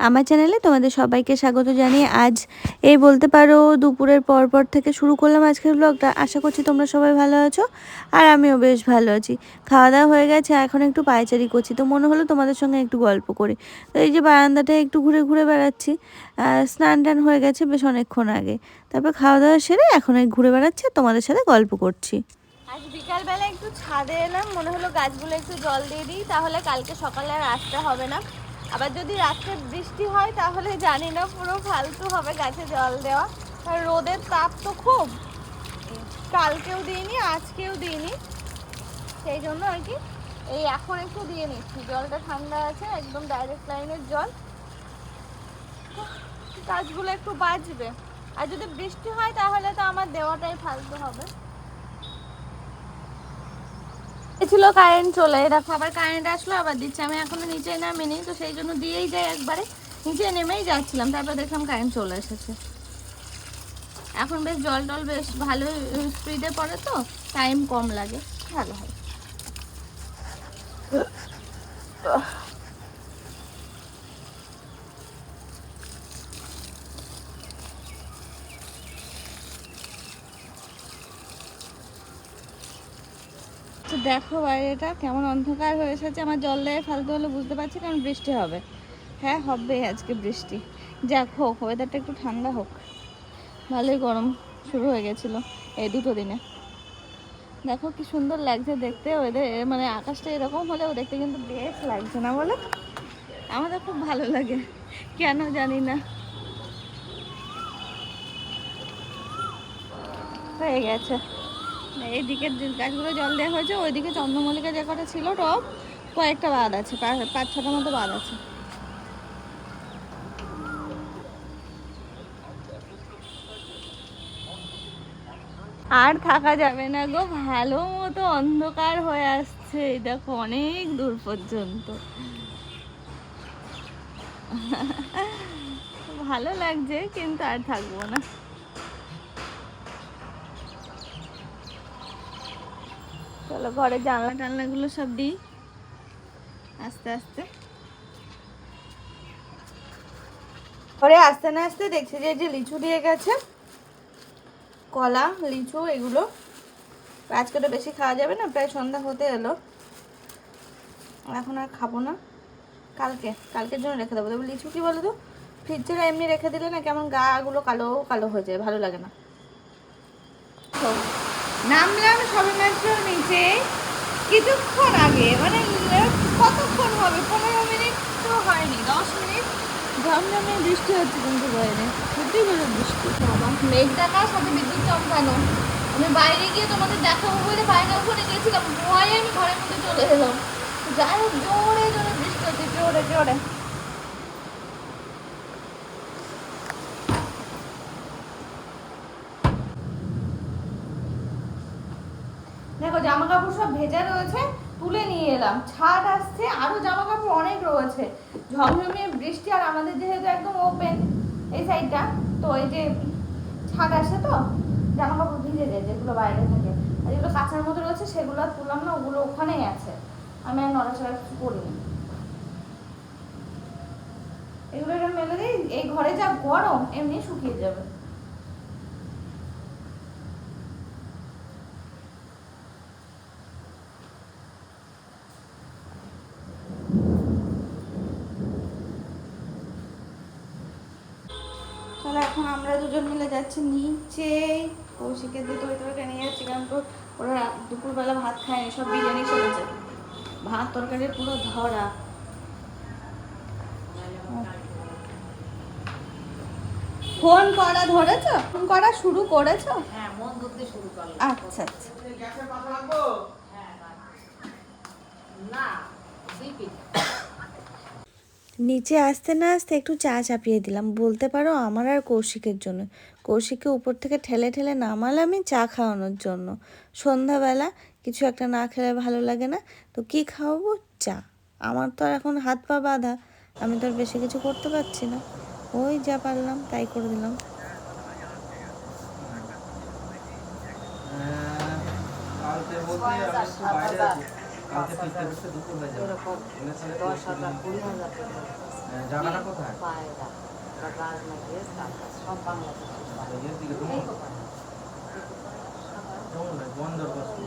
আমার চ্যানেলে তোমাদের সবাইকে স্বাগত জানিয়ে আজ এই বলতে পারো দুপুরের পর থেকে শুরু করলাম আজকের ব্লগটা। আশা করছি তোমরা সবাই ভালো আছো আর আমিও বেশ ভালো আছি। খাওয়া দাওয়া হয়ে গেছে, এখন একটু পায়চারি করছি, তো মনে হলো তোমাদের সঙ্গে একটু গল্প করি। তো এই যে বারান্দাটায় একটু ঘুরে ঘুরে বেড়াচ্ছি। স্নান টান হয়ে গেছে বেশ অনেকক্ষণ আগে, তারপর খাওয়া দাওয়া সেরে এখন এই ঘুরে বেড়াচ্ছি আর তোমাদের সাথে গল্প করছি। আজ বিকালবেলা একটু ছাদে এলাম, মনে হলো গাছগুলো একটু জল দিয়ে দিই, তাহলে কালকে সকালে আর আসতে হবে না। আবার যদি রাত্রে বৃষ্টি হয় তাহলে জানি না, পুরো ফালতু হবে গাছে জল দেওয়া। আর রোদের তাপ তো খুব, কালকেও দিইনি আজকেও দিইনি, সেই জন্য আর কি এই এখন একটু দিয়ে নিচ্ছি। জলটা ঠান্ডা আছে, একদম ডাইরেক্ট লাইনের জল, গাছগুলো একটু বাঁচবে। আর যদি বৃষ্টি হয় তাহলে তো আমার দেওয়াটাই ফালতু হবে। ছিল কারেন্ট চলে, দেখো আবার কারেন্ট আসলো আবার দিচ্ছে। আমি এখনো নিচে নামিনি, তো সেই জন্য দিয়েই যাই একবারে। নিচে নেমেই যাচ্ছিলাম, তারপর দেখলাম কারেন্ট চলে এসেছে। এখন বেশ জল টল বেশ ভালো স্পিডে পড়ে, তো টাইম কম লাগে, ভালো হয়। তো দেখো বাইরেটা কেমন অন্ধকার হয়ে এসেছে। আমার জল দেয় ফালতু হলে বুঝতে পারছি, কারণ বৃষ্টি হবে। হ্যাঁ হবে আজকে বৃষ্টি, যাক হোক, ওয়েদারটা একটু ঠান্ডা হোক। ভালোই গরম শুরু হয়ে গেছিলো এই দুটো দিনে। দেখো কি সুন্দর লাগছে দেখতে, ওদের মানে আকাশটা এরকম হলেও দেখতে কিন্তু বেশ লাগছে না বলো? আমাদের খুব ভালো লাগে, কেন জানি না। হয়ে গেছে এইদিকের গাছগুলো জল দেওয়া হয়েছে, ওইদিকে চন্দ্রমল্লিকা যে কটা ছিল টব, কয়েকটা বাদ আছে, 5-6টা মতো বাদ আছে। আর থাকা যাবে না গো, ভালো মতো অন্ধকার হয়ে আসছে, দেখো অনেক দূর পর্যন্ত। ভালো লাগছে কিন্তু আর থাকবো না। চলো ঘরে জানলা টানলাগুলো সব দিই আস্তে আস্তে। ঘরে আসতে না আসতে দেখছি যে এই যে লিচু দিয়ে গেছে, কলা লিচু এগুলো। আজকে তো বেশি খাওয়া যাবে না, প্রায় সন্ধ্যা হতে এলো, এখন আর খাবো না। কালকের জন্য রেখে দেবো। তবে লিচু কি বলো তো, ফ্রিজে এমনি রেখে দিলে না কেমন গাগুলো কালো কালো হয়ে যায়, ভালো লাগে না। নামলাম সবে মাত্র নিচে, কিছুক্ষণ আগে, মানে কতক্ষণ হবে, 15 মিনিট তো হয়নি, 10 মিনিট ঝমঝমে বৃষ্টি হচ্ছে কিন্তু বাইরে, সত্যি করে বৃষ্টি। বাবা মেঘ দেখা সাথে বিদ্যুৎ চমকানো। আমি বাইরে গিয়ে তোমাদের দেখাবো বলে বাইরে ওখানে গেছিলাম, ভয়ে আমি ঘরের মধ্যে চলে এলাম। যাই হোক জোরে জোরে বৃষ্টি হচ্ছে, জোরে জোরে। দেখো জামা কাপড় সব ভেজা রয়েছে, তুলে নিয়ে এলাম। ছাদ আসছে, আরো জামা কাপড় অনেক রয়েছে, ঝমঝমিয়ে বৃষ্টি। আর আমাদের যেহেতু একদম ওপেন এই সাইডটা, তো এই যে ছাদ আসে, তো জামা কাপড় ভিজে যায় যেগুলো বাইরে থাকে। আর যেগুলো কাঁচার মতো রয়েছে সেগুলো আর তুললাম না, ওগুলো ওখানেই আছে, আমি আর নড়াচড়া কিছু করিনি। এগুলো এটা মেলে দিই, এই ঘরে যা গরম এমনি শুকিয়ে যাবে। তাহলে এখন আমরা দুজন মিলে যাচ্ছি নিচে, কৌশিকের দিয়ে তরকারি নিয়ে যাচ্ছি, কারণ তো ওরা দুপুরবেলা ভাত খায়নি, সব বিরিয়ানি খেয়েছে, ভাত তরকারি পুরো ধরা। ফোন করা ধরেছো, ফোন করা শুরু করেছো? হ্যাঁ মন ধরতে শুরু করলাম। আচ্ছা আচ্ছা। না নিচে আসতে না আসতে একটু চা চাপিয়ে দিলাম, বলতে পারো আমার আর কৌশিকের জন্য। কৌশিককে উপর থেকে ঠেলে ঠেলে নামালামই চা খাওয়ানোর জন্য। সন্ধ্যাবেলা কিছু একটা না খেলে ভালো লাগে না, তো কি খাওয়াবো? চা। আমার তো আর এখন হাত পা বাঁধা, আমি তো আর বেশি কিছু করতে পারছি না, ওই যা পারলাম তাই করে দিলাম। জায়গাটা কোথায়? পায়রা বা রাজনগরের সার্কাস সব বাংলাদেশের এর দিকে বন্দর বস্তি।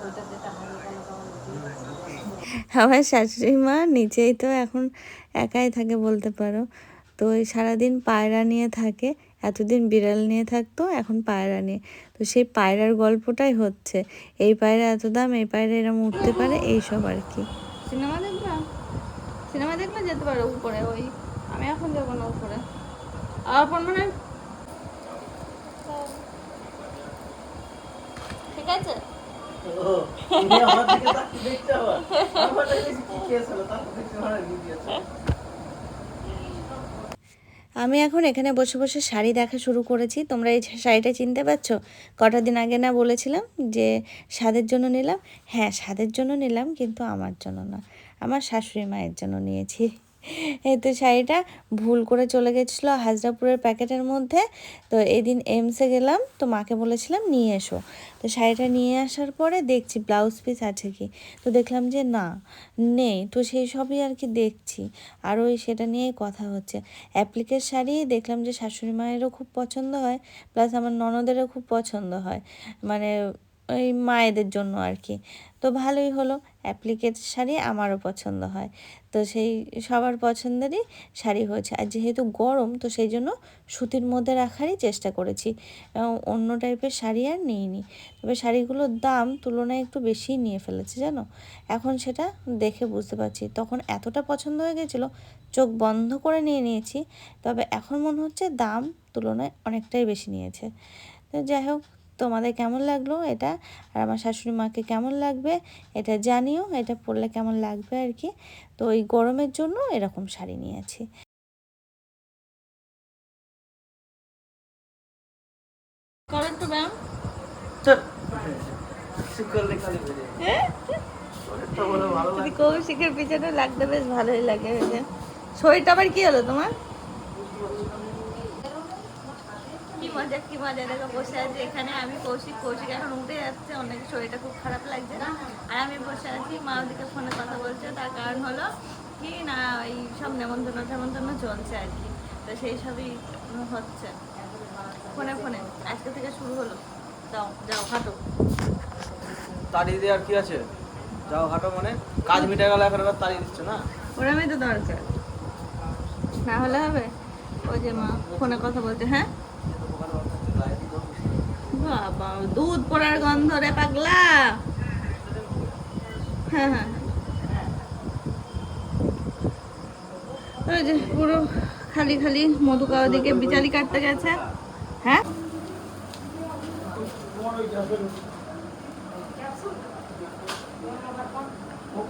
ওইটা যেটা হারিয়ে গেল আমার শাশুড়ি মা নিচেই তো এখন একাই থাকে বলতে পারো। তো ওই সারাদিন পায়রা নিয়ে থাকে, এতদিন বিড়াল নিয়ে থাকতো, এখন পায়রা নিয়ে। তো সেই পায়রার গল্পটাই হচ্ছে, এই পায়রা এত দাম, এই পায়রা এরম উঠতে পারে, এইসব আর কি। সিনেমা দেখলাম, সিনেমা দেখলে যেতে পারো উপরে, ওই আমি এখন যাবো না উপরে। আর মানে ঠিক আছে। আমি এখন এখানে বসে বসে শাড়ি দেখা শুরু করেছি। তোমরা এই শাড়িটা চিনতে পারছো? কটা দিন আগে না বলেছিলাম যে স্বাদের জন্য নিলাম? হ্যাঁ, স্বাদের জন্য নিলাম, কিন্তু আমার জন্য না, আমার শাশুড়ি মায়ের জন্য নিয়েছি। এই তো শাড়িটা ভুল করে চলে গেছিলো হাজরাপুরের প্যাকেটের মধ্যে। তো এদিন এমসে গেলাম, তো মাকে বলেছিলাম নিয়ে এসো। তো শাড়িটা নিয়ে আসার পরে দেখছি ব্লাউজ পিস আছে কি, তো দেখলাম যে না, নেই। তো সেই সবই আর কি দেখছি, আর ওই সেটা নিয়েই কথা হচ্ছে। অ্যাপ্লিকের শাড়ি দেখলাম যে শাশুড়ি মায়েরও খুব পছন্দ হয়, প্লাস আমার ননদেরও খুব পছন্দ হয়, মানে ওই মায়েদের জন্য আর কি। তো ভালোই হলো, অ্যাপ্লিকের শাড়ি আমারও পছন্দ হয়। তো সেই সবার পছন্দেরই শাড়ি হয়েছে। আর যেহেতু গরম, তো সেই জন্য সুতির মধ্যে রাখারই চেষ্টা করেছি, অন্য টাইপের শাড়ি আর নিইনি। তবে শাড়িগুলোর দাম তুলনায় একটু বেশিই নিয়ে ফেলেছে জানো। এখন সেটা দেখে বুঝতে পারছি, তখন এতটা পছন্দ হয়ে গেছিলো চোখ বন্ধ করে নিয়ে নিয়েছি, তবে এখন মনে হচ্ছে দাম তুলনায় অনেকটাই বেশি নিয়েছে। তো যাই হোক, তোমাদের কেমন লাগলো এটা, আর আমার শাশুড়ি মাকে কেমন লাগবে এটা জানিও, এটা পরলে কেমন লাগবে আর কি। তো ওই গরমের জন্য এরকম শাড়ি নিয়েছি। করেন তো ম্যাম, কৌশিকের পিছনে লাগতে বেশ ভালোই লাগে। শরীরটা আবার কি হলো তোমার? কি মজা, কি মজা, দেখো বসে আছে এখানে আমি, কৌশিক এখন উঠে যাচ্ছে, অনেক শরীরটা খুব খারাপ লাগছে না, আর আমি বসে আছি, মা ওদিকে ফোনে কথা বলছে। তার কারণ হলো কি না, এই সব নেমন্তন্ন চলছে আর কি, তো সেই সবই হচ্ছে ফোনে ফোনে আজকে থেকে শুরু হলো। যাও যাও হাঁটো। তাড়িয়ে দিয়ে আর কি আছে, যাও হাঁটো, মানে কাজ মিটে গেল, এখন আবার তাড়িয়ে দিচ্ছে না। ওরামই তো দরকার, না হলে হবে। ওই যে মা ফোনে কথা বলছে। হ্যাঁ বাবা, দুধ পড়ার গন্ধ রে পাগলা। হ্যাঁ হ্যাঁ, ওই যে পুরো খালি খালি মধুকা ওদিকে বিচালি কাটতে গেছে। হ্যাঁ